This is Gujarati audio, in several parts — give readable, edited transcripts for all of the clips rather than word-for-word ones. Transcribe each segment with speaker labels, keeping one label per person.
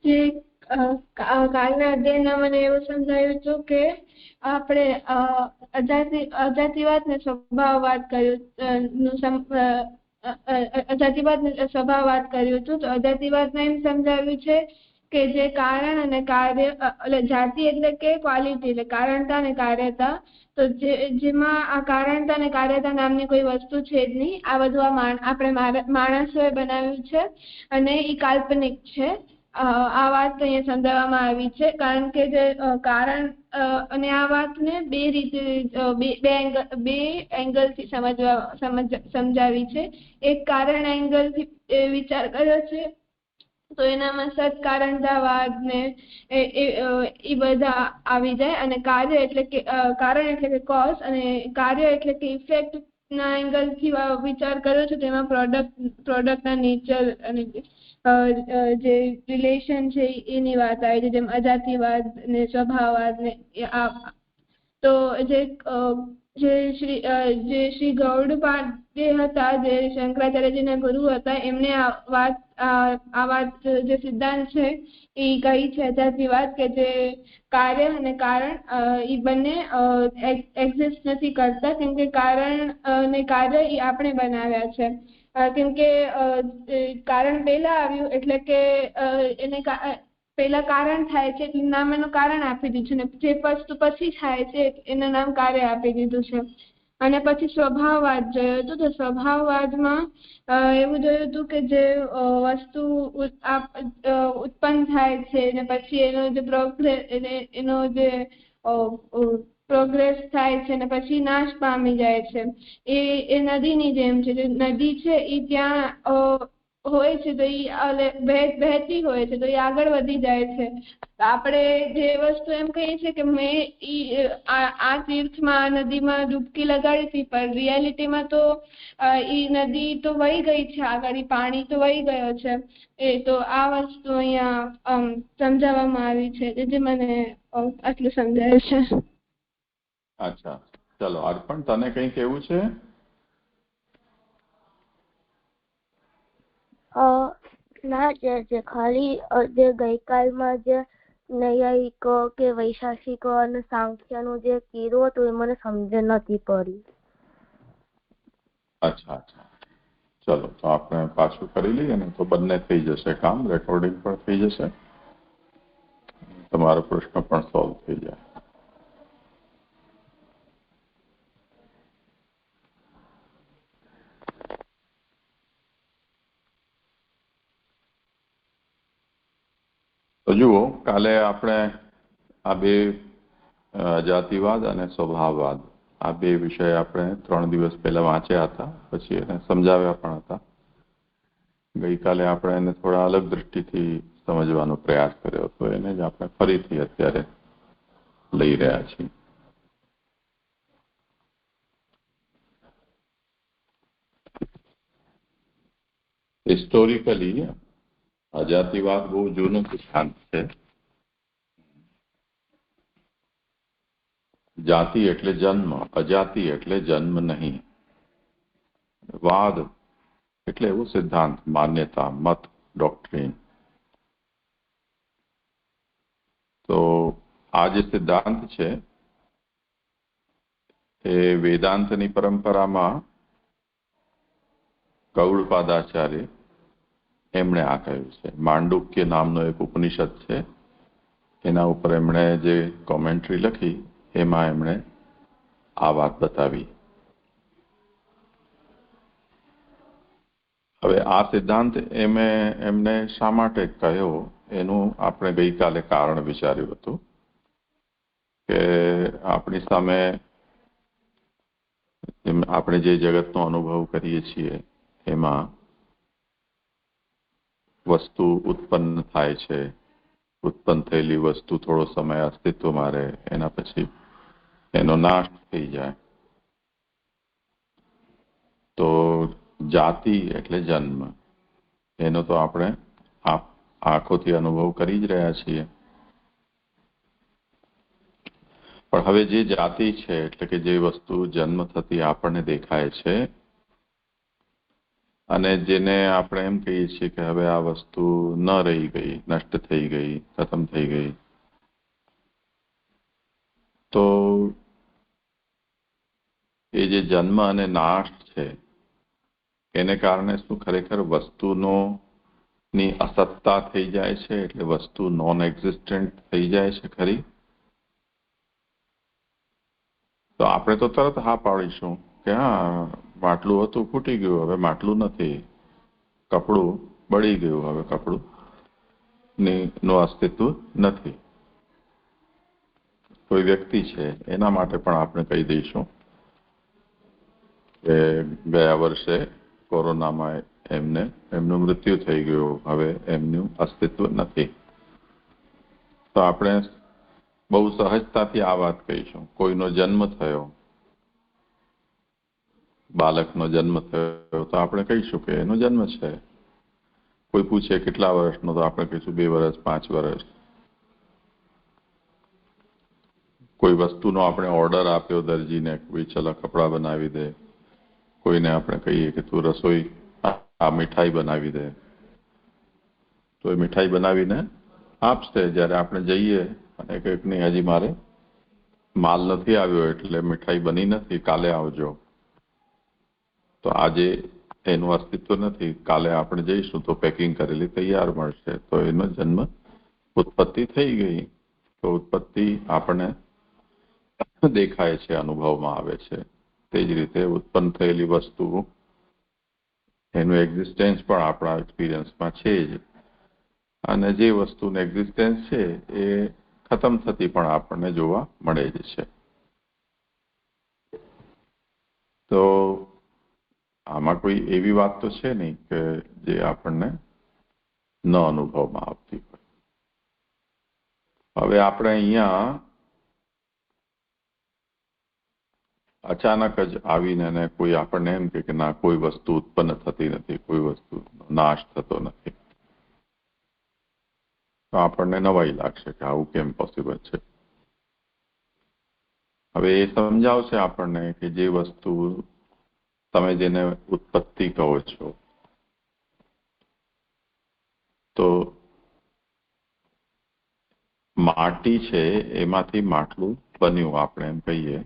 Speaker 1: જે કાલના અધ્યયનમાં મને એવું સમજાયું હતું કે આપણે અજાતિવાદ ને સ્વભાવવાદ અજાતિવાદ ને સ્વભાવવાદ કર્યું હતું. તો અજાતિવાદમાં એમ સમજાવ્યું છે કે જે કારણ અને કાર્ય એટલે જાતિ એટલે કે ક્વોલિટી એટલે કારણતા અને કાર્યતા. તો જેમાં આ કારણતા અને કાર્યતા નામની કોઈ વસ્તુ છે જ નહીં. આ બધું આપણે માણસોએ બનાવ્યું છે અને એ કાલ્પનિક છે. આ વાત અહીંયા સમજાવવામાં આવી છે કારણ કે જે કારણ અને આ વાતને બે રીતે બે એંગલથી સમજાવી છે. એક કારણ એંગલથી વિચાર કર્યો છે તો એનામાં સત્કારણતાવાદ ને એ બધા આવી જાય. અને કાર્ય એટલે કે કારણ એટલે કે કોઝ અને કાર્ય એટલે કે ઇફેક્ટ ના એંગલ થી વિચાર કર્યો છે. તેમાં પ્રોડક્ટના નેચર અને જે રિલેશન છે એની વાત આવી છે, જેમ અજાતિવાદ ને સ્વભાવવાદ ને તો જે શ્રી ગૌડપાદ હતા, જે શંકરાચાર્યજીના ગુરુ હતા, એમને આ વાત જે સિદ્ધાંત છે એ કહી છે અજાતિવાદ કે જે કાર્ય અને કારણ એ બંને એક્ઝિસ્ટ નથી કરતા, કેમ કે કારણ અને કાર્ય એ આપણે બનાવ્યા છે. કેમ કે કારણ પહેલા આવ્યું એટલે કે એને પહેલા કારણ થાય છે એટલે નામ એનું કારણ આપી દીધું છે, ને જે વસ્તુ પછી થાય છે એનું નામ કાર્ય આપી દીધું છે. અને પછી સ્વભાવવાદ જોયું હતું. તો સ્વભાવવાદમાં એવું જોયું હતું કે જે વસ્તુ ઉત્પન્ન થાય છે ને પછી એનો જે પ્રોગ્રેસ થાય છે ને પછી નાશ પામી જાય છે, એ નદીની જેમ છે. જે નદી છે એ ત્યાં હોય છે તો એ વહેતી હોય છે તો એ આગળ વધી જાય છે. આપણે જે વસ્તુ એમ કહીએ છીએ કે મેં આ તીર્થમાં નદીમાં ડૂબકી લગાડી હતી, પણ રિયાલિટીમાં તો ઈ નદી તો વહી ગઈ છે આગળ, પાણી તો વહી ગયો છે. તો આ વસ્તુ અહીંયા સમજાવવામાં આવી છે, જે મને આટલું સમજાય છે.
Speaker 2: અચ્છા, ચલો અર્પણ, તને કંઈ કહેવું છે?
Speaker 3: ના, જે ખાલી જે ગઈકાલમાં જે નૈયાયિકો કે વૈશાખિકો અને સાંખ્યનું જે કીધું હતું એ મને સમજ નથી પડી.
Speaker 2: અચ્છા, ચલો તો આપણે પાછું કરી લઈએ ને તો બંને થઈ જશે કામ, રેકોર્ડિંગ પણ થઈ જશે, તમારો પ્રશ્ન પણ સોલ્વ થઈ જાય. તો જુઓ, કાલે આપણે આ બે જાતિવાદ અને સ્વભાવવાદ આ બે વિષય આપણે 3 દિવસ પહેલા વાંચ્યા હતા, પછી એને સમજાવ્યા પણ હતા. ગઈકાલે આપણે એને થોડા અલગ દ્રષ્ટિથી સમજવાનો પ્રયાસ કર્યો હતો, એને જ આપણે ફરીથી અત્યારે લઈ રહ્યા છીએ. હિસ્ટોરિકલી અજાતિવાદ બહુ જૂનો સિદ્ધાંત છે. જાતિ એટલે જન્મ, અજાતિ એટલે જન્મ નહીં. વાદ એટલે એવું સિદ્ધાંત, માન્યતા, મત, ડોક્ટ્રીન. તો આ જે સિદ્ધાંત છે એ વેદાંતની પરંપરામાં ગૌડપાદાચાર્ય એમણે આ કહ્યું છે. માંડુક્ય નામનો એક ઉપનિષદ છે, એના ઉપર એમણે જે કોમેન્ટ્રી લખી એમાં એમણે આ વાત બતાવી. હવે આ સિદ્ધાંત એમને શા માટે કહ્યો એનું આપણે ગઈકાલે કારણ વિચાર્યું હતું કે આપણી સામે આપણે જે જગતનો અનુભવ કરીએ છીએ એમાં વસ્તુ ઉત્પન્ન થાય છે, ઉત્પન્ન થયેલી વસ્તુ થોડો સમય અસ્તિત્વમાં રહે, એના પછી એનો નાશ થઈ જાય. તો જાતિ એટલે જન્મ, એનો તો આપણે આંખોથી અનુભવ કરી જ રહ્યા છીએ. પણ હવે જે જાતિ છે એટલે કે જે વસ્તુ જન્મ થતી આપણને દેખાય છે અને જેને આપણે એમ કહીએ છીએ કે હવે આ વસ્તુ ન રહી ગઈ, નષ્ટ થઈ ગઈ, ખતમ થઈ ગઈ, તો એ જે જન્મ અને નાશ છે એને કારણે શું ખરેખર વસ્તુની અસત્તા થઈ જાય છે, એટલે વસ્તુ નોન એક્ઝિસ્ટન્ટ થઈ જાય છે ખરી? તો આપણે તો તરત હા પાડીશું કે હા, માટલું હતું ફૂટી ગયું, હવે માટલું નથી. કપડું બળી ગયું, હવે કપડું નું અસ્તિત્વ નથી. કોઈ વ્યક્તિ છે એના માટે પણ આપણે કહી દઈશું કે ગયા વર્ષે કોરોનામાં એમનું મૃત્યુ થઈ ગયું, હવે એમનું અસ્તિત્વ નથી. તો આપણે બહુ સહજતાથી આ વાત કહીશું. કોઈનો જન્મ થયો, બાળકનો જન્મ થયો, તો આપણે કહીશું કે એનો જન્મ છે. કોઈ પૂછે કેટલા વર્ષનો, તો આપણે કહીશું 2 વર્ષ, 5 વર્ષ. કોઈ વસ્તુનો આપણે ઓર્ડર આપ્યો દરજીને, કોઈ ચલો કપડાં બનાવી દે, કોઈને આપણે કહીએ કે તું રસોઈ આ મીઠાઈ બનાવી દે, તો એ મીઠાઈ બનાવીને આપશે. જ્યારે આપણે જઈએ અને કંઈક નહીં, હજી મારે માલ નથી આવ્યો એટલે મીઠાઈ બની નથી, કાલે આવજો, તો આજે એનું અસ્તિત્વ નથી, કાલે આપણે જઈશું તો પેકિંગ કરેલી તૈયાર મળશે. તો એનો જન્મ, ઉત્પત્તિ થઈ ગઈ. તો ઉત્પત્તિ આપણને દેખાય છે, અનુભવમાં આવે છે. તે જ રીતે ઉત્પન્ન થયેલી વસ્તુ, એનું એક્ઝિસ્ટન્સ પણ આપણા એક્સપિરિયન્સમાં છે જ. અને જે વસ્તુનું એક્ઝિસ્ટન્સ છે એ ખતમ થતી પણ આપણને જોવા મળે જ છે. તો આમાં કોઈ એવી વાત તો છે નહીં કે જે આપણને ન અનુભવમાં આવતી હોય. હવે આપણે અહીંયા અચાનક જ આવીને કોઈ આપણને એમ કે ના, કોઈ વસ્તુ ઉત્પન્ન થતી નથી, કોઈ વસ્તુ નાશ થતો નથી, તો આપણને નવાઈ લાગશે કે આવું કેમ પોસિબલ છે. હવે એ સમજાવશે આપણને કે જે વસ્તુ તમે જેને ઉત્પત્તિ કહો છો, તો માટી છે, એમાંથી માટલું બન્યું. આપણે એમ કહીએ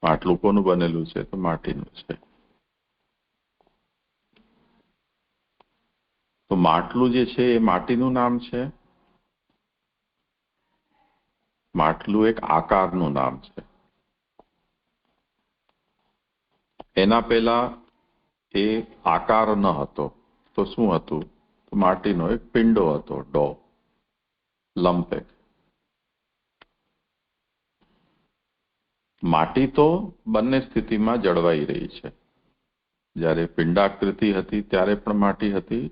Speaker 2: માટલું કોનું બનેલું છે, તો માટીનું છે. તો માટલું જે છે એ માટીનું નામ છે. માટલું એક આકારનું નામ છે. એના પહેલા એ આકાર ન હતો, તો શું હતું? તો માટીનો એક પિંડો હતો, ડો, લંપ. માટી તો બંને સ્થિતિમાં જળવાઈ રહી છે. જ્યારે પિંડાકૃતિ હતી ત્યારે પણ માટી હતી,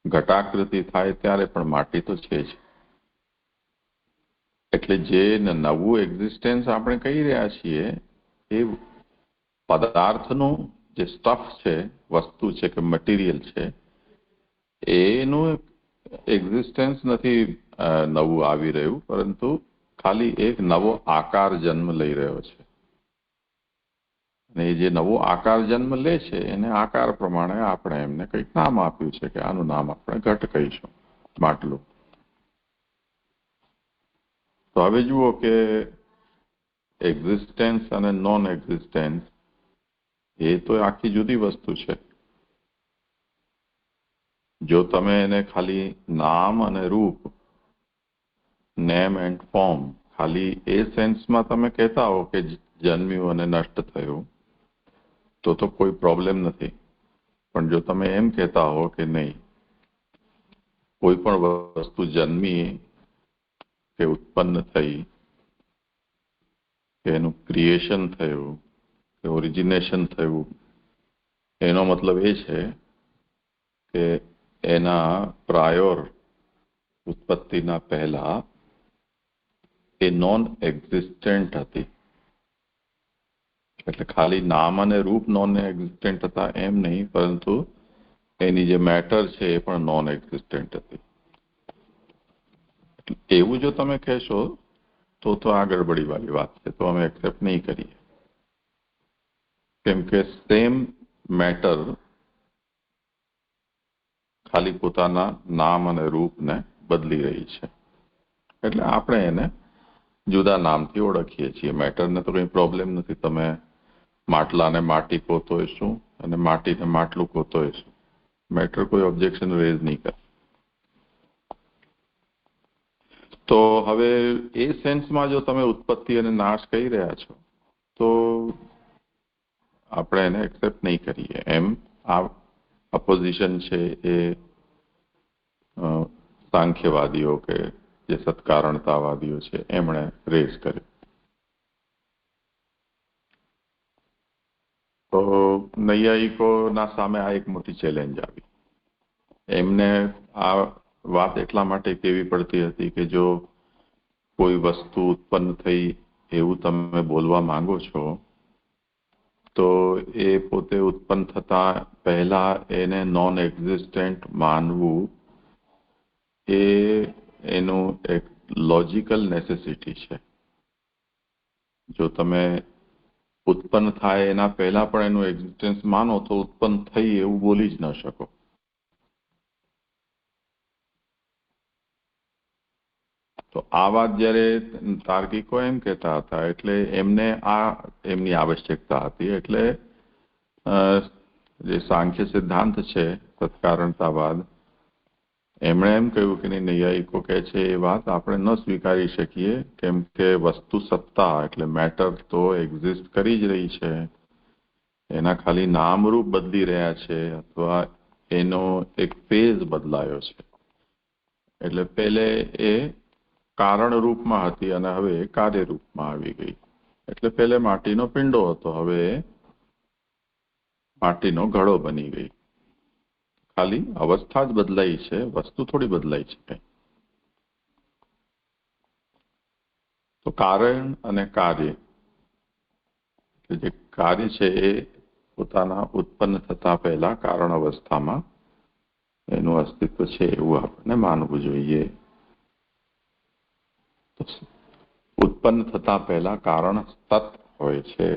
Speaker 2: ઘટાકૃતિ થાય ત્યારે પણ માટી તો છે જ. એટલે જે નવું એક્ઝિસ્ટન્સ આપણે કહી રહ્યા છીએ, એ પદાર્થનું જે સ્ટફ છે, વસ્તુ છે કે મટીરિયલ છે, એનું એક્ઝિસ્ટન્સ નથી નવું આવી રહ્યું, પરંતુ ખાલી એક નવો આકાર જન્મ લઈ રહ્યો છે. અને એ જે નવો આકાર જન્મ લે છે એને આકાર પ્રમાણે આપણે એમને કંઈક નામ આપ્યું છે કે આનું નામ આપણે ઘટ કહીશું, માટલું. તો હવે જુઓ કે એક્ઝિસ્ટન્સ અને નોન એક્ઝિસ્ટન્સ એ તો આખી જુદી વસ્તુ છે. જો તમે એને ખાલી નામ અને રૂપ, નેમ એન્ડ ફોર્મ, ખાલી એ સેન્સમાં તમે કહેતા હો કે જન્મ્યું અને નષ્ટ થયું, તો કોઈ પ્રોબ્લેમ નથી. પણ જો તમે એમ કહેતા હો કે નહીં, કોઈ પણ વસ્તુ જન્મી કે ઉત્પન્ન થઈ, કે એનું ક્રિએશન થયું, કે ઓરિજિનેશન થયું, એનો મતલબ એ છે કે એના પ્રાયોર ઉત્પત્તિના પહેલા એ નોન એક્ઝિસ્ટન્ટ હતી. એટલે ખાલી નામ અને રૂપ નોન એક્ઝિસ્ટન્ટ હતા એમ નહીં, પરંતુ એની જે મેટર છે એ પણ નોન એક્ઝિસ્ટન્ટ હતી. એવું જો તમે કહેશો તો આ ગડબડીવાળી વાત છે, તો અમે એક્સેપ્ટ નહીં કરીએ. કેમ કે સેમ મેટર ખાલી પોતાના નામ અને રૂપને બદલી રહી છે. એટલે આપણે એને જુદા નામથી ઓળખીએ છીએ. મેટરને તો કંઈ પ્રોબ્લેમ નથી. તમે માટલાને માટી કહો તોય શું અને માટીને માટલું કહો તોય શું. મેટર કોઈ ઓબ્જેક્શન રેઝ નહીં કરે. તો હવે એ સેન્સમાં જો તમે ઉત્પત્તિ અને નાશ કહી રહ્યા છો તો આપણે એને એક્સેપ્ટ નહીં કરીએ. એમ આ અપોઝિશન છે એ સાંખ્યવાદીઓ કે જે સત્કારણતાવાદીઓ છે એમણે રેઝ કર્યું. તો નૈયાયિકોના સામે આ એક મોટી ચેલેન્જ આવી. એમને આ વાત એટલા માટે કેવી પડતી હતી કે જો કોઈ વસ્તુ ઉત્પન્ન થઈ એવું તમે બોલવા માંગો છો તો એ પોતે ઉત્પન્ન થતા પહેલા એને નોન એક્ઝિસ્ટન્ટ માનવું એ એનું એક લોજિકલ નેસેસિટી છે. જો તમે ઉત્પન્ન થાય એના પહેલા પણ એનું એક્ઝિસ્ટન્સ માનો તો ઉત્પન્ન થઈ એવું બોલી જ ન શકો. તો આ વાત જ્યારે તાર્કિકો એમ કહેતા હતા એટલે એમને આ એમની આવશ્યકતા હતી. એટલે જે સાંખ્ય સિદ્ધાંત છે સત્કારણતાવાદ એમણે એમ કહ્યું કે નૈયાયિકો કહે છે એ વાત આપણે ન સ્વીકારી શકીએ કેમ કે વસ્તુ સત્તા એટલે મેટર તો એક્ઝિસ્ટ કરી જ રહી છે. એના ખાલી નામરૂપ બદલી રહ્યા છે અથવા એનો એક ફેઝ બદલાયો છે. એટલે પહેલે એ કારણ રૂપમાં હતી અને હવે કાર્ય રૂપમાં આવી ગઈ. એટલે પહેલે માટીનો પિંડો હતો, હવે માટીનો ઘડો બની ગઈ. ખાલી અવસ્થા જ બદલાઈ છે, વસ્તુ થોડી બદલાઈ છે. તો કારણ અને કાર્ય જે કાર્ય છે એ પોતાના ઉત્પન્ન થતા પહેલા કારણ અવસ્થામાં એનું અસ્તિત્વ છે એવું આપણને માનવું જોઈએ. ઉત્પન્ન થતા પહેલા કારણ સત હોય છે,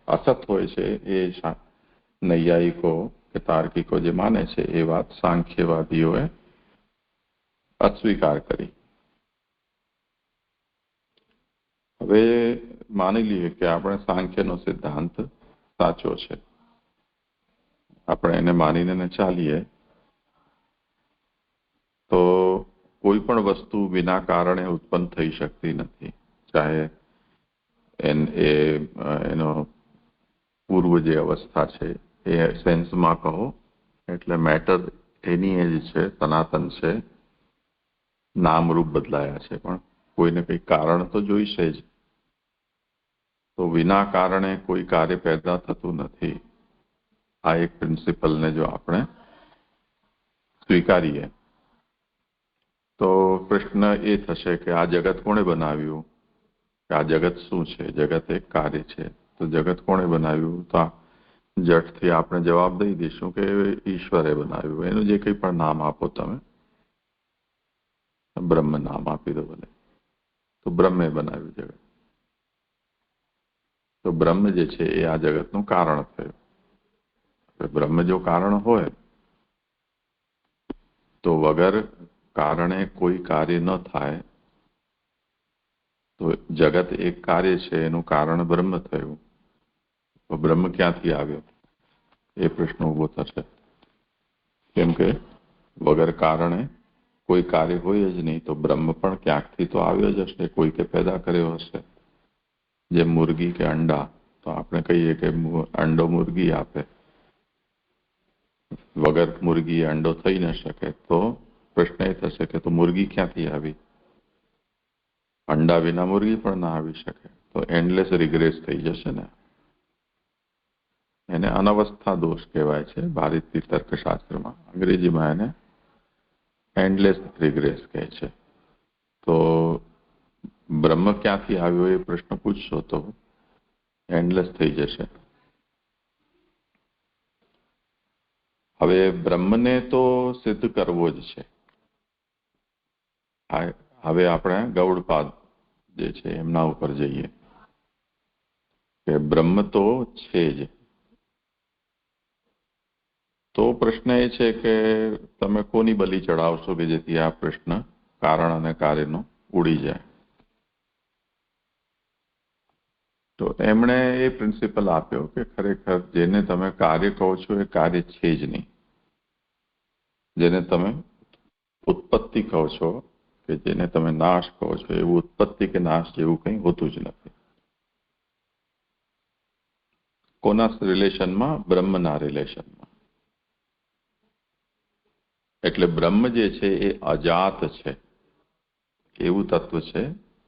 Speaker 2: અસત હોય છે. એ નૈયાયિકો કે તાર્કિકો જે માને છે એ વાત સાંખ્યવાદીઓએ અસ્વીકાર કરી. હવે માની લઈએ કે આપણે સાંખ્યનો સિદ્ધાંત સાચો છે, આપણે એને માનીને ચાલીએ તો કોઈ પણ વસ્તુ વિના કારણે ઉત્પન્ન થઈ શકતી નથી. ચાહે એનો પૂર્વ જે અવસ્થા છે એ સેન્સમાં કહો એટલે મેટર એની એ જ છે, સનાતન છે. નામરૂપ બદલાયા છે પણ કોઈને કંઈ કારણ તો જોઈશે જ. તો વિના કારણે કોઈ કાર્ય પેદા થતું નથી. આ એક પ્રિન્સિપલને જો આપણે સ્વીકારીએ તો પ્રશ્ન એ થશે કે આ જગત કોણે બનાવ્યું, કે આ જગત શું છે? જગત એક કાર્ય છે. તો જગત કોણે બનાવ્યું? તો જટથી આપણે જવાબ દઈ દઈશું કે ઈશ્વરે બનાવ્યું. એનું જે કંઈ પણ નામ આપો તમે, બ્રહ્મ નામ આપી દો ભલે, તો બ્રહ્મે બનાવ્યું જગત. તો બ્રહ્મ જે છે એ આ જગતનું કારણ થયું. બ્રહ્મ જો કારણ હોય તો વગર કારણે કોઈ કાર્ય ન થાય. તો જગત એક કાર્ય છે, એનું કારણ બ્રહ્મ થયું. તો બ્રહ્મ ક્યાંથી આવ્યો એ પ્રશ્ન ઉભો થશે. કેમ કે વગર કારણે કોઈ કાર્ય હોય જ નહીં, તો બ્રહ્મ પણ ક્યાંકથી તો આવ્યો જ હશે, કોઈકે પેદા કર્યો હશે. જેમ મુર્ગી કે અંડા, તો આપણે કહીએ કે અંડો મુર્ગી આપે, વગર મુર્ગી અંડો થઈ ન શકે. તો પ્રશ્ન એ થશે કે તો મુર્ગી ક્યાંથી આવી? અંડા વિના મુર્ગી પણ ના આવી શકે. તો એન્ડલેસ રિગ્રેસ થઈ જશે ને. એને અનવસ્થા દોષ કહેવાય છે ભારતીય તર્કશાસ્ત્રમાં. અંગ્રેજીમાં એને એન્ડલેસ રિગ્રેસ કહે છે. તો બ્રહ્મ ક્યાંથી આવ્યો એ પ્રશ્ન પૂછશો તો એન્ડલેસ થઈ જશે. હવે બ્રહ્મને તો સિદ્ધ કરવો જ છે. હવે આપણે ગૌડપાદ જે છે એમના ઉપર જઈએ કે બ્રહ્મ તો છે જ. તો પ્રશ્ન એ છે કે તમે કોની બલિ ચડાવશો કે જેથી આ પ્રશ્ન કારણ અને કાર્યનો ઉડી જાય. તો એમણે એ પ્રિન્સિપલ આપ્યો કે ખરેખર જેને તમે કાર્ય કહો છો એ કાર્ય છે જ નહીં. જેને તમે ઉત્પત્તિ કહો છો કે જેને તમે નાશ કહો છો એવું ઉત્પત્તિ કે નાશ જેવું કંઈ હોતું જ નથી. કોના રિલેશનમાં? બ્રહ્મના રિલેશનમાં. એટલે બ્રહ્મ જે છે એ અજાત છે, એવું તત્વ છે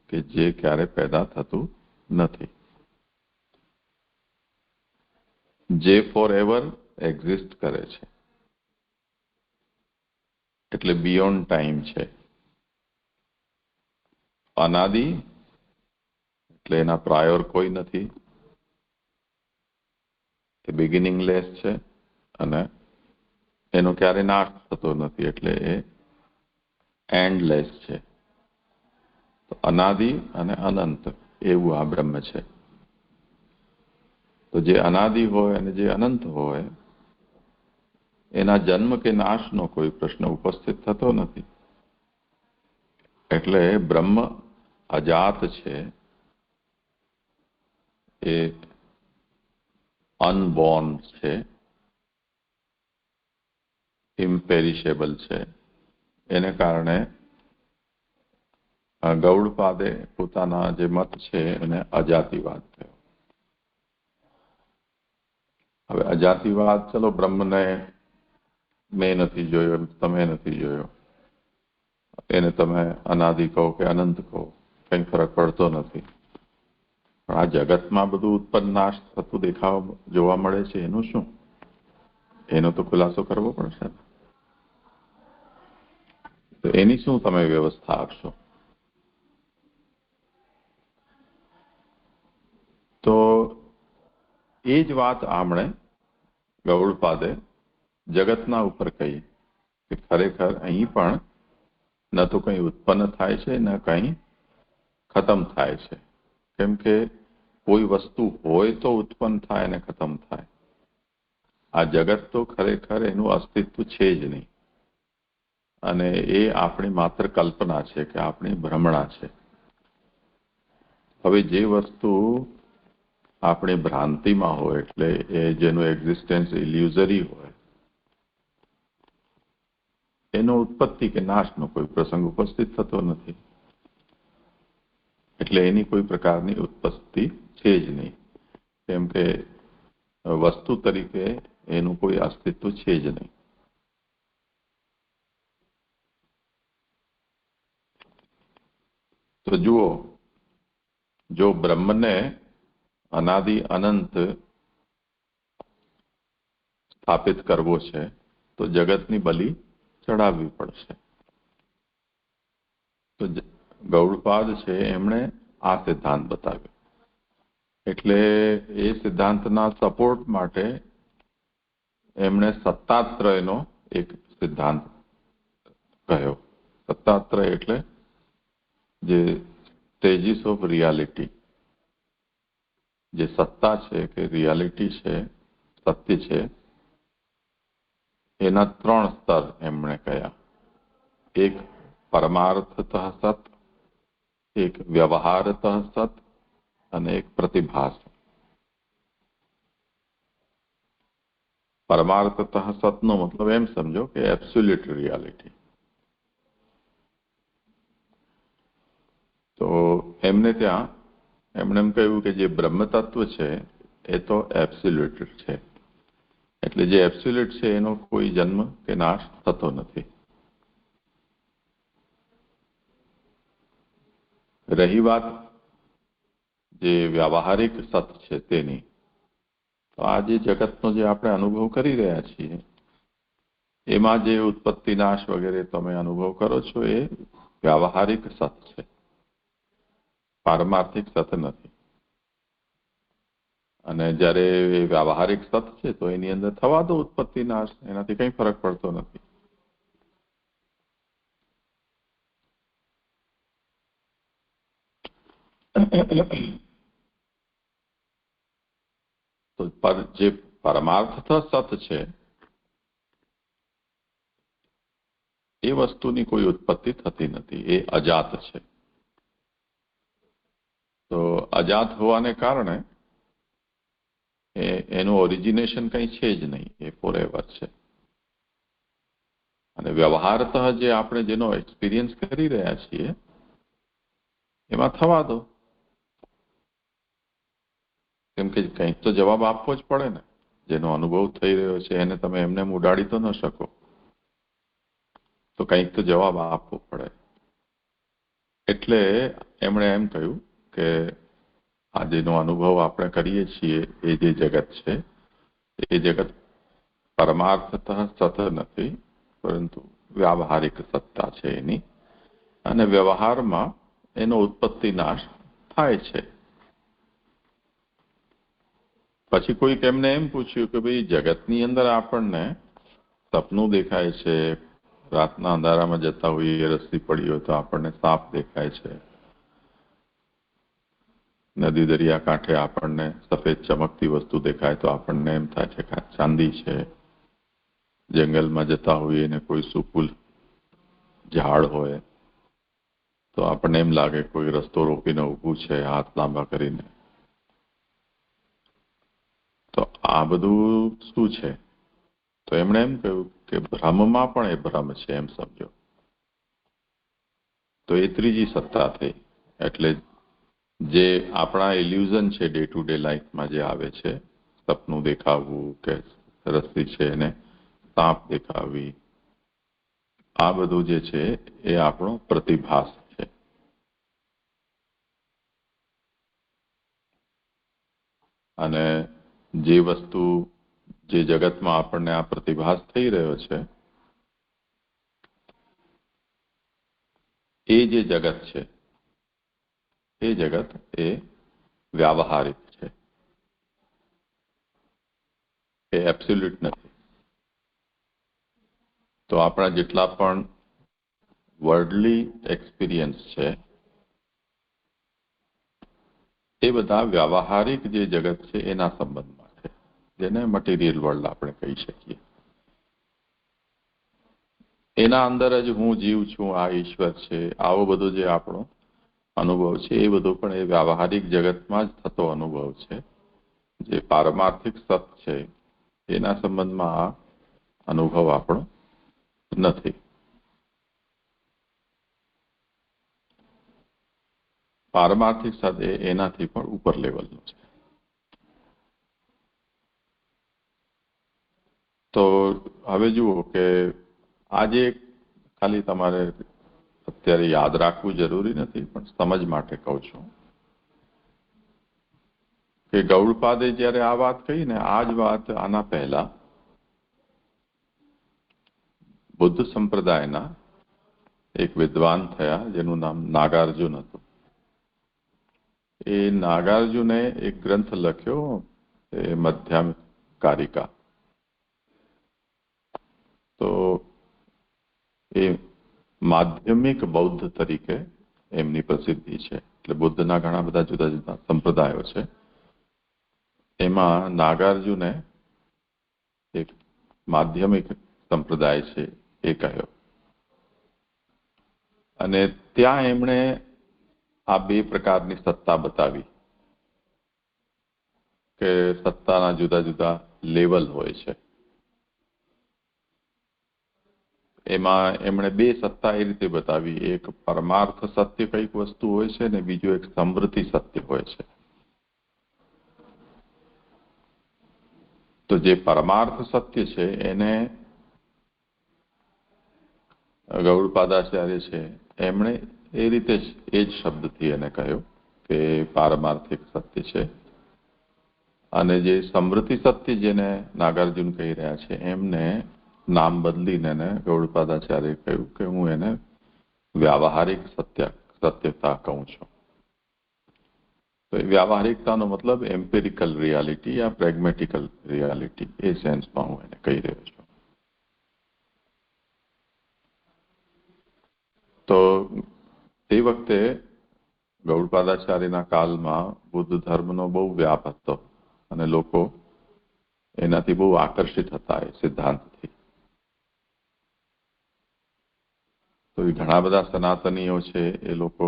Speaker 2: કે જે ક્યારે પેદા થતું નથી, જે ફોર એવર એક્ઝિસ્ટ કરે છે. એટલે બિયોન્ડ ટાઈમ છે. અનાદિ એટલે એના પ્રાયોર કોઈ નથી, એ બિગિનિંગલેસ છે અને એનો ક્યારે નાશ થતો નથી એટલે એ એન્ડલેસ છે. તો અનાદિ અને અનંત એવું આ બ્રહ્મ છે. તો જે અનાદિ હોય અને જે અનંત હોય એના જન્મ કે નાશનો કોઈ પ્રશ્ન ઉપસ્થિત થતો નથી. એટલે બ્રહ્મ અજાત છે, એ અનબોર્ન છે, ઇમ્પેરિશેબલ છે. એને કારણે ગૌડપાદે પોતાના જે મત છે એને અજાતિવાદ કહ્યો. હવે અજાતિવાદ, ચલો બ્રહ્મને મેં નથી જોયો, તમે નથી જોયો, એને તમે અનાદિ કહો કે અનંત કહો, કંઈ ફરક પડતો નથી. પણ આ જગતમાં બધું ઉત્પન્ન નાશ થતું જોવા મળે છે, એનું શું? એનો તો ખુલાસો કરવો પડશે. તો એની શું તમે વ્યવસ્થા આપશો? તો એ જ વાત આમણે ગૌડપાદે જગતના ઉપર કહી કે ખરેખર અહીં પણ ન તો કંઈ ઉત્પન્ન થાય છે ન કંઈ ખતમ થાય છે. કેમ કે કોઈ વસ્તુ હોય તો ઉત્પન્ન થાય અને ખતમ થાય. આ જગત તો ખરેખર એનું અસ્તિત્વ છે જ નહીં, અને એ આપણી માત્ર કલ્પના છે કે આપણી ભ્રમણા છે. હવે જે વસ્તુ આપણી ભ્રાંતિમાં હોય, એટલે એ જેનું એક્ઝિસ્ટન્સ ઇલ્યુઝરી હોય, એનો ઉત્પત્તિ કે નાશનો કોઈ પ્રસંગ ઉપસ્થિત થતો નથી. એટલે એની કોઈ પ્રકારની ઉત્પત્તિ છે જ નહીં, કેમ કે વસ્તુ તરીકે એનું કોઈ અસ્તિત્વ છે જ નહીં. તો જુઓ, જો બ્રહ્મને અનાદિ અનંત સ્થાપિત કરવો છે તો જગતની બલિ ચડાવવી પડશે. તો ગૌડપાદ છે એમણે આ સિદ્ધાંત બતાવ્યો. એટલે એ સિદ્ધાંતના સપોર્ટ માટે એમણે સત્તાત્રયનો એક સિદ્ધાંત કહ્યો. સત્તાત્રય એટલે જે સ્ટેજીસ ઓફ રિયાલિટી, જે સત્તા છે કે રિયાલિટી છે, સત્ય છે, એના 3 સ્તર એમણે કહ્યા. એક પરમાર્થતઃ સત, એક વ્યવહારતઃ સત અને એક પ્રતિભાસ. પરમાર્થતઃ સતનો મતલબ એમ સમજો કે એબ્સોલ્યુટ રિયાલિટી. તો એમને ત્યાં એમણે એમ કહ્યું કે જે બ્રહ્મ તત્વ છે એ તો એબ્સોલ્યુટ છે. એટલે જે એબ્સોલ્યુટ છે એનો કોઈ જન્મ કે નાશ થતો નથી. રહી વાત જે વ્યાવહારિક સત છે તેની, તો આ જે જગતનો જે આપણે અનુભવ કરી રહ્યા છીએ એમાં જે ઉત્પત્તિ નાશ વગેરે તમે અનુભવ કરો છો એ વ્યાવહારિક સત છે, પારમાર્થિક સત નથી. અને જ્યારે વ્યાવહારિક સત છે તો એની અંદર થવા દો ઉત્પત્તિ નાશ, એનાથી કંઈ ફરક પડતો નથી. તો જે પરમાર્થતઃ સત છે એ વસ્તુની કોઈ ઉત્પત્તિ થતી નથી, એ અજાત છે. તો અજાત હોવાને કારણે એનું ઓરિજિનેશન કંઈ છે જ નહીં, એ ફોરએવર છે. અને વ્યવહારતઃ જે આપણે જેનો એક્સપિરિયન્સ કરી રહ્યા છીએ એમાં થવા દો, કેમ કે કંઈક તો જવાબ આપવો જ પડે ને. જેનો અનુભવ થઈ રહ્યો છે એને તમે એમને ઉડાડી તો ન શકો, તો કંઈક તો જવાબ આપવો પડે. એટલે એમણે એમ કહ્યું કે આ જેનો અનુભવ આપણે કરીએ છીએ એ જે જગત છે એ જગત પરમાર્થતઃ સત નથી, પરંતુ વ્યાવહારિક સત્તા છે એની, અને વ્યવહારમાં એનો ઉત્પત્તિ નાશ થાય છે. પછી કોઈક એમને એમ પૂછ્યું કે ભાઈ જગતની અંદર આપણને સપનું દેખાય છે, રાતના અંધારામાં જતા હોઈએ, રસ્તી પડી હોય તો આપણને સાપ દેખાય છે, નદી દરિયા કાંઠે આપણને સફેદ ચમકતી વસ્તુ દેખાય તો આપણને એમ થાય છે કે ચાંદી છે, જંગલમાં જતા હોઈએ ને કોઈ સૂકુલ ઝાડ હોય તો આપણને એમ લાગે કોઈ રસ્તો રોકીને ઊભું છે હાથ લાંબા કરીને. તો આ બધું શું છે? તો એમણે એમ કહ્યું કે ભ્રમમાં પણ એ ભ્રમ છે, એમ સમજો. તો એ ત્રીજી સત્તા થઈ. એટલે જે આપણા ઇલ્યુઝન છે ડે ટુ ડે લાઈફમાં જે આવે છે, સપનું દેખાવું કે રસ્તી છે એને સાપ દેખાવી, આ બધું જે છે એ આપણો પ્રતિભાસ છે. અને જે વસ્તુ જે જગતમાં આપણને આ પ્રતિભાસ થઈ રહ્યો છે એ જે જગત છે એ જગત એ વ્યાવહારિક છે, એ એબ્સોલ્યુટ નથી. તો આપણા જેટલા પણ વર્લ્ડલી એક્સપિરિયન્સ છે એ બધા વ્યાવહારિક જે જગત છે એના સંબંધમાં છે, જેને મટીરિયલ વર્લ્ડ આપણે કહી શકીએ. એના અંદર જ હું જીવ છું, આ ઈશ્વર છે, આવો બધો જે આપણો અનુભવ છે એ બધો પણ એ વ્યાવહારિક જગતમાં જ થતો અનુભવ છે. જે પારમાર્થિક સત છે એના સંબંધમાં આ અનુભવ આપણો નથી. પારમાર્થિક સત એનાથી પણ ઉપર લેવલનું છે. તો હવે જુઓ કે આજે ખાલી તમારે અત્યારે યાદ રાખવું જરૂરી નથી, પણ સમજ માટે કહું છું કે ગૌડપાદે જ્યારે આ વાત કહી ને, આ જ વાત આના પહેલા બુદ્ધ સંપ્રદાયના એક વિદ્વાન થયા જેનું નામ નાગાર્જુન હતું. એ નાગાર્જુને એક ગ્રંથ લખ્યો, એ મધ્યમ કારિકા. તો એ માધ્યમિક બૌદ્ધ તરીકે એમની પ્રસિદ્ધિ છે. એટલે બુદ્ધના ઘણા બધા જુદા જુદા સંપ્રદાયો છે, એમાં નાગાર્જુને એક માધ્યમિક સંપ્રદાય છે એ કહ્યો. અને ત્યાં એમણે આ બે પ્રકારની સત્તા બતાવી કે સત્તાના જુદા જુદા લેવલ હોય છે. એમાં એમણે બે સત્તા એ રીતે બતાવી, એક પરમાર્થ સત્ય કઈક વસ્તુ હોય છે ને બીજું એક સમૃદ્ધિ સત્ય હોય છે. તો જે પરમાર્થ સત્ય છે એને ગૌડપાદાચાર્ય છે એમણે એ રીતે જ એ જ શબ્દથી એને કહ્યું કે પારમાર્થિક સત્ય છે. અને જે સમૃદ્ધિ સત્ય જેને નાગાર્જુન કહી રહ્યા છે એમને નામ બદલીને એને ગૌડપાદાચાર્ય કહ્યું કે હું એને વ્યાવહારિક સત્યતા કહું છું. તો એ વ્યાવહારિકતાનો મતલબ એમ્પિરિકલ રિયાલિટી યા પ્રેગ્મેટિકલ રિયાલિટી, એ સેન્સમાં હું એને કહી રહ્યો છું. તો તે વખતે ગૌડપાદાચાર્યના કાળમાં બુદ્ધ ધર્મનો બહુ વ્યાપ હતો અને લોકો એનાથી બહુ આકર્ષિત હતા એ સિદ્ધાંતથી. એ ઘણા બધા સનાતનીઓ છે એ લોકો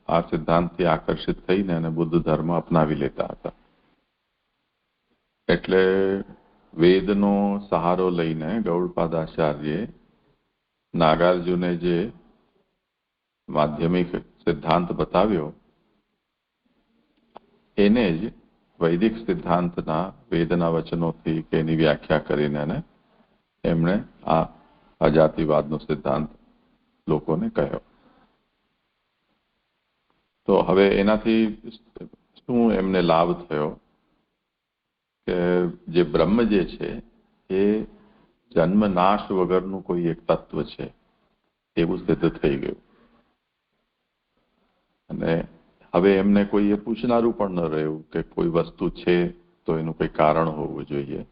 Speaker 2: આ સિદ્ધાંતથી આકર્ષિત થઈને અને બુદ્ધ ધર્મ અપનાવી લેતા હતા. એટલે વેદનો સહારો લઈને ગૌડપાદાચાર્યે નાગાર્જુને જે માધ્યમિક સિદ્ધાંત બતાવ્યો એને જ વૈદિક સિદ્ધાંતના વેદના વચનોથી કે એની વ્યાખ્યા કરીને એમણે આ અજાતિવાદનો સિદ્ધાંત લોકોને કહ્યો. તો હવે એનાથી શું એમને લાભ થયો કે જે બ્રહ્મ જે છે એ જન્મ નાશ વગરનું કોઈ એક તત્વ છે એવું સિદ્ધ થઈ ગયું. અને હવે એમને કોઈ એ પૂછનારું પણ ન રહ્યું કે કોઈ વસ્તુ છે તો એનું કોઈ કારણ હોવું જોઈએ,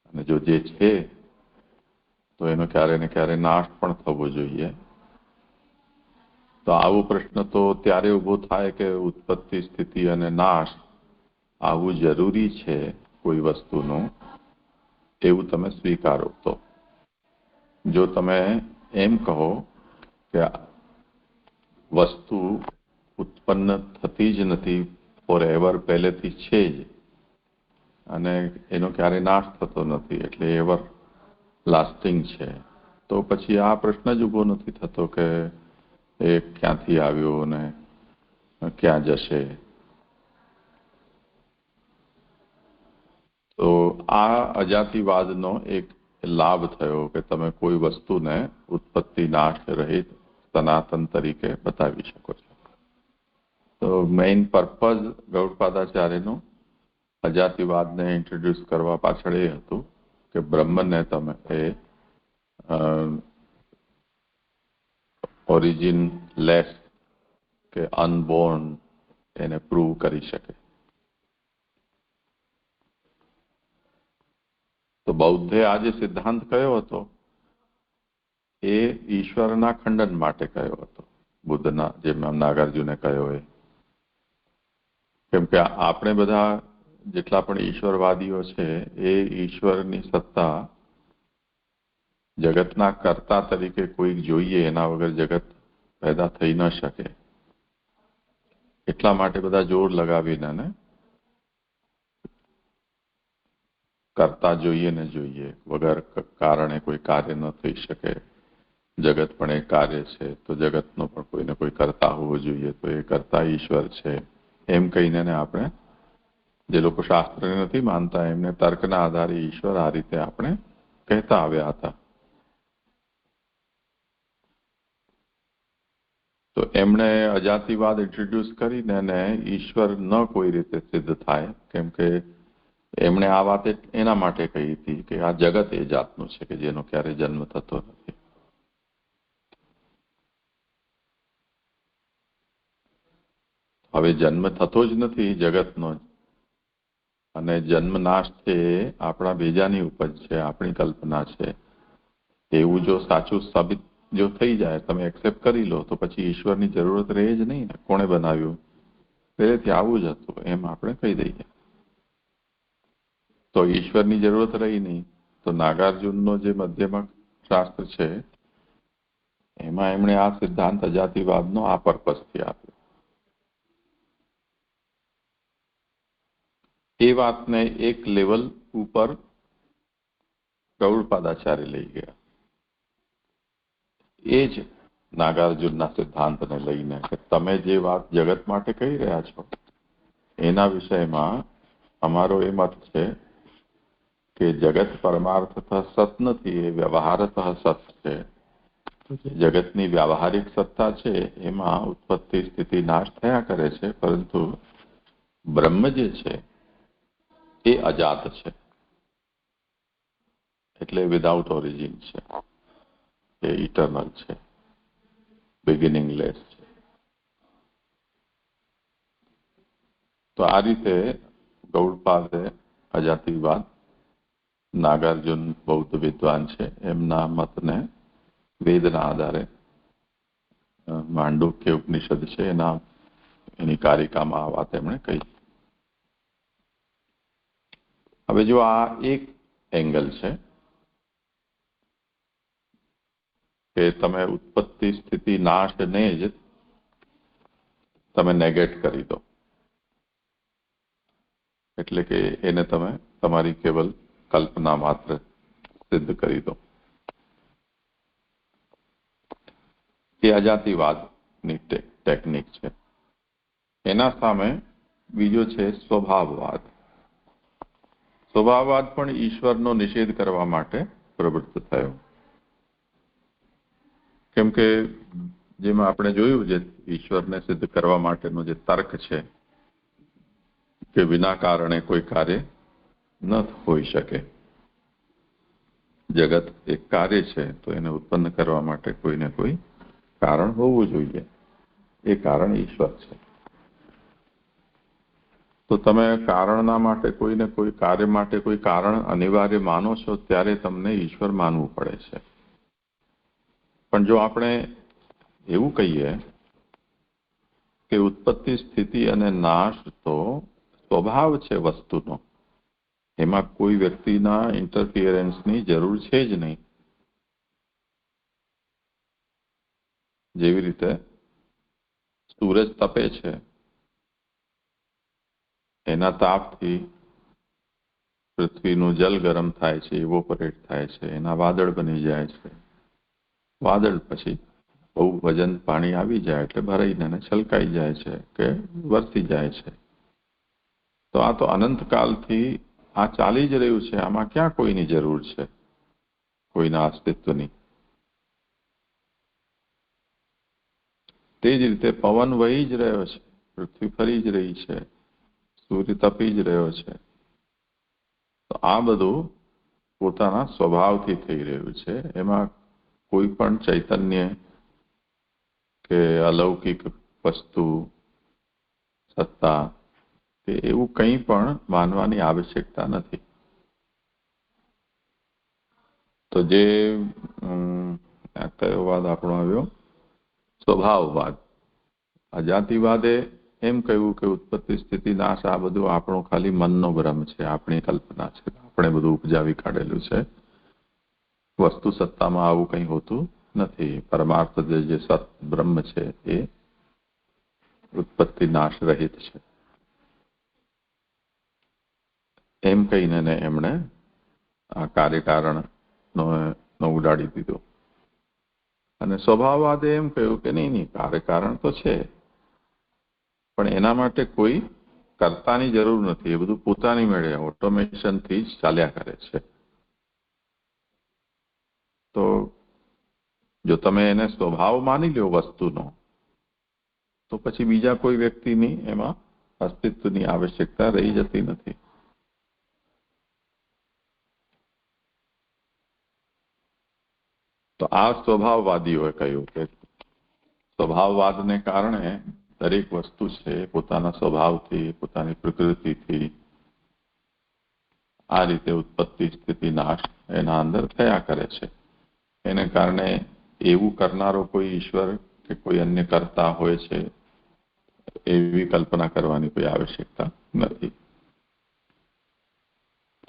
Speaker 2: અને જો જે છે તો એનો ક્યારે ને ક્યારે નાશ પણ થવો જોઈએ. તો આવો પ્રશ્ન તો ત્યારે ઉભો થાય કે ઉત્પત્તિ, સ્થિતિ અને નાશ આવું જરૂરી છે કોઈ વસ્તુનું, એવું તમે સ્વીકારો. તો જો તમે એમ કહો કે વસ્તુ ઉત્પન્ન થતી જ નથી, ફોર એવર પહેલેથી છે જ, અને એનો ક્યારે નાશ થતો નથી, એટલે એવર લાસ્ટિંગ છે, તો પછી આ પ્રશ્ન જ ઉભો નથી થતો કે એ ક્યાંથી આવ્યો અને ક્યાં જશે. તો આ અજાતિવાદનો એક લાભ થયો કે તમે કોઈ વસ્તુને ઉત્પત્તિ નાશ રહિત સનાતન તરીકે બતાવી શકો છો. તો મેઇન પર્પઝ ગૌડપાદાચાર્યનું અજાતિવાદને ઇન્ટ્રોડ્યુસ કરવા પાછળ એ હતું કે બ્રહ્મને તમે એ ઓરિજિન લેસ કે અનબોર્ન એને પ્રૂવ કરી શકે. તો બૌદ્ધે આ જે સિદ્ધાંત કયો હતો એ ઈશ્વરના ખંડન માટે કયો હતો, બુદ્ધના જેમ નાગાર્જુને કહ્યો એ. કેમ કે આપણે બધા જેટલા પણ ઈશ્વરવાદીઓ છે એ ઈશ્વરની સત્તા જગતના કર્તા તરીકે કોઈક જોઈએ, એના વગર જગત પેદા થઈ ન શકે, એટલા માટે બધા જોર લગાવીને કરતા જોઈએ ને જોઈએ, વગર કારણે કોઈ કાર્ય ન થઈ શકે. જગત પણ એક કાર્ય છે, તો જગતનો પણ કોઈને કોઈ કરતા હોવો જોઈએ, તો એ કરતા ઈશ્વર છે, એમ કહીને આપણે જે લોકો શાસ્ત્રને નથી માનતા એમને તર્કના આધારે ઈશ્વર આ રીતે આપણે કહેતા આવ્યા હતા. તો એમણે અજાતિવાદ ઇન્ટ્રોડ્યુસ કરીને ઈશ્વર ન કોઈ રીતે સિદ્ધ થાય, કેમ કે એમણે આ વાત એના માટે કહી હતી કે આ જગત એ જાતનું છે કે જેનો ક્યારેય જન્મ થતો નથી. હવે જન્મ થતો જ નથી જગતનો જ, અને જન્મ નાશ છે આપણા બીજાની ઉપજ છે, આપણી કલ્પના છે, એવું જો સાચું સાબિત જો થઈ જાય, તમે એક્સેપ્ટ કરી લો, તો પછી ઈશ્વરની જરૂરત રહે જ નહીં ને. કોણે બનાવ્યું? પહેલેથી આવું જ હતું એમ આપણે કહી દઈએ. તો ઈશ્વરની જરૂરત રહી નહીં. તો નાગાર્જુનનો જે મધ્યમક શાસ્ત્ર છે એમાં એમણે આ સિદ્ધાંત અજાતિવાદનો આ પર્પઝથી આપ્યો. એ વાતને એક લેવલ ઉપર ગૌડપાદાચાર્ય લઈ ગયા. એ જ નાગાર્જુનના સિદ્ધાંતને લઈને કે તમે જે વાત જગત માટે કહી રહ્યા છો એના વિષયમાં અમારો એ મત છે કે જગત પરમાર્થતઃ સત નથી, એ વ્યવહારતઃ સત છે. જગતની વ્યાવહારિક સત્તા છે એમાં ઉત્પત્તિ, સ્થિતિ, નાશ થયા કરે છે, પરંતુ બ્રહ્મ જે છે એ અજાત છે, એટલે વિધાઉટ ઓરિજિન છે, એ ઇટર્નલ છે, બિગિનિંગલેસ છે. તો આ રીતે ગૌડપાદે અજાતિવાદ, નાગાર્જુન બૌદ્ધ વિદ્વાન છે, એમના મતને વેદના આધારે માંડુક્ય ઉપનિષદ છે એની કારિકામાં આ વાત એમણે કહી. હવે જો આ એક એંગલ છે, કે તમે ઉત્પત્તિ સ્થિતિ નાશને જ તમે નેગેટ કરી દો, એટલે કે એને તમે તમારી કેવલ કલ્પના માત્ર સિદ્ધ કરી દો. એ અજાતિવાદની ટેકનિક છે. એના સામે બીજો છે સ્વભાવવાદ. સ્વભાવવાદ પણ ઈશ્વરનો નિષેધ કરવા માટે પ્રવૃત્ત થયો. કેમ કે જેમાં આપણે જોયું, જે ઈશ્વરને સિદ્ધ કરવા માટેનો જે તર્ક છે કે વિના કારણે કોઈ કાર્ય ન હોઈ શકે. જગત એક કાર્ય છે તો એને ઉત્પન્ન કરવા માટે કોઈને કોઈ કારણ હોવું જોઈએ. એ કારણ ઈશ્વર છે. તો તમે કારણના માટે કોઈને કોઈ કાર્ય માટે કોઈ કારણ અનિવાર્ય માનો છો ત્યારે તમને ઈશ્વર માનવું પડે છે. પણ જો આપણે એવું કહીએ કે ઉત્પત્તિ સ્થિતિ અને નાશ તો સ્વભાવ છે વસ્તુનો, એમાં કોઈ વ્યક્તિના ઇન્ટરફિયરન્સની જરૂર છે જ નહીં. જેવી રીતે સૂરજ તપે છે, એના તાપથી પૃથ્વીનું જલ ગરમ થાય છે, ઇવોપરેટ થાય છે, એના વાદળ બની જાય છે. વાદળ પછી બહુ વજન પાણી આવી જાય એટલે ભરાઈને છલકાઈ જાય છે કે વરસી જાય છે. તો આ તો અનંતકાલથી આ ચાલી જ રહ્યું છે. આમાં ક્યાં કોઈની જરૂર છે, કોઈના અસ્તિત્વની? તે જ રીતે પવન વહી જ રહ્યો છે, પૃથ્વી ફરી જ રહી છે, સૂર્ય તપી જ રહ્યો છે. તો આ બધું પોતાના સ્વભાવથી થઈ રહ્યું છે. એમાં કોઈ પણ ચૈતન્ય કે અલૌકિક વસ્તુ, સત્તા કે એવું કંઈ પણ માનવાની આવશ્યકતા નથી. તો જે કયો વાદ આપણો આવ્યો? સ્વભાવવાદ. અજાતિવાદે એમ કહ્યું કે ઉત્પત્તિ સ્થિતિ નાશ આ બધું આપણો ખાલી મનનો ભ્રમ છે, આપણી કલ્પના છે, આપણે બધું ઉપજાવી કાઢેલું છે. વસ્તુ સત્તામાં આવું કંઈ હોતું નથી. પરમાર્થ જે સત બ્રહ્મ છે એ ઉત્પત્તિ નાશ રહિત છે. એમ કહીને એમણે આ કાર્યકારણનો ઉડાડી દીધો. અને સ્વભાવવાદે એમ કહ્યું કે નહીં, કાર્યકારણ તો છે પણ એના માટે કોઈ કર્તાની જરૂર નથી. એ બધું પોતાની મેળે ઓટોમેશનથી જ ચાલ્યા કરે છે. તો જો તમે એને સ્વભાવ માની લો વસ્તુનો, તો પછી બીજા કોઈ વ્યક્તિની એમાં અસ્તિત્વની આવશ્યકતા રહી જતી નથી. તો આ સ્વભાવવાદીઓએ કહ્યું કે સ્વભાવવાદને કારણે દરેક વસ્તુ છે પોતાના સ્વભાવથી, પોતાની પ્રકૃતિથી આ રીતે ઉત્પત્તિ સ્થિતિ નાશ એના અંદર થયા કરે છે. એને કારણે એવું કરનારો કોઈ ઈશ્વર કે કોઈ અન્ય કરતા હોય છે એવી કલ્પના કરવાની કોઈ આવશ્યકતા નથી.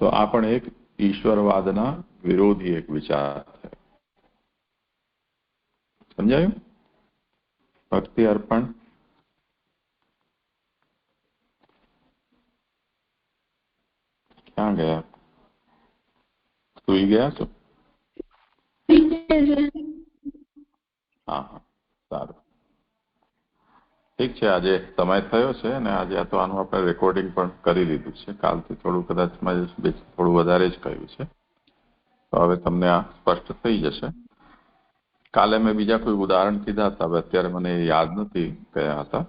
Speaker 2: તો આ પણ એક ઈશ્વરવાદના વિરોધી એક વિચાર છે. સમજાયું? ભક્તિ અર્પણ. ક્યાં ગયા? સુઈ ગયા છો? હા હા, સારું, ઠીક છે. આજે સમય થયો છે અને આજે આ તો આનું આપણે રેકોર્ડિંગ પણ કરી લીધું છે. કાલથી થોડું કદાચ થોડું વધારે જ કહ્યું છે. તો હવે તમને આ સ્પષ્ટ થઈ જશે. કાલે મેં બીજા કોઈ ઉદાહરણ કીધા હતા, હવે અત્યારે મને યાદ નથી કયા હતા,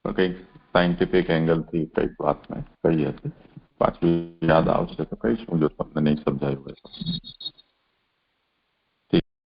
Speaker 2: પણ કંઈક સાયન્ટિફિક એંગલથી કંઈક વાત મેં કહી હતી. પાછું યાદ આવશે તો કહીશું, જો તમને નહીં સમજાયું હોય તો.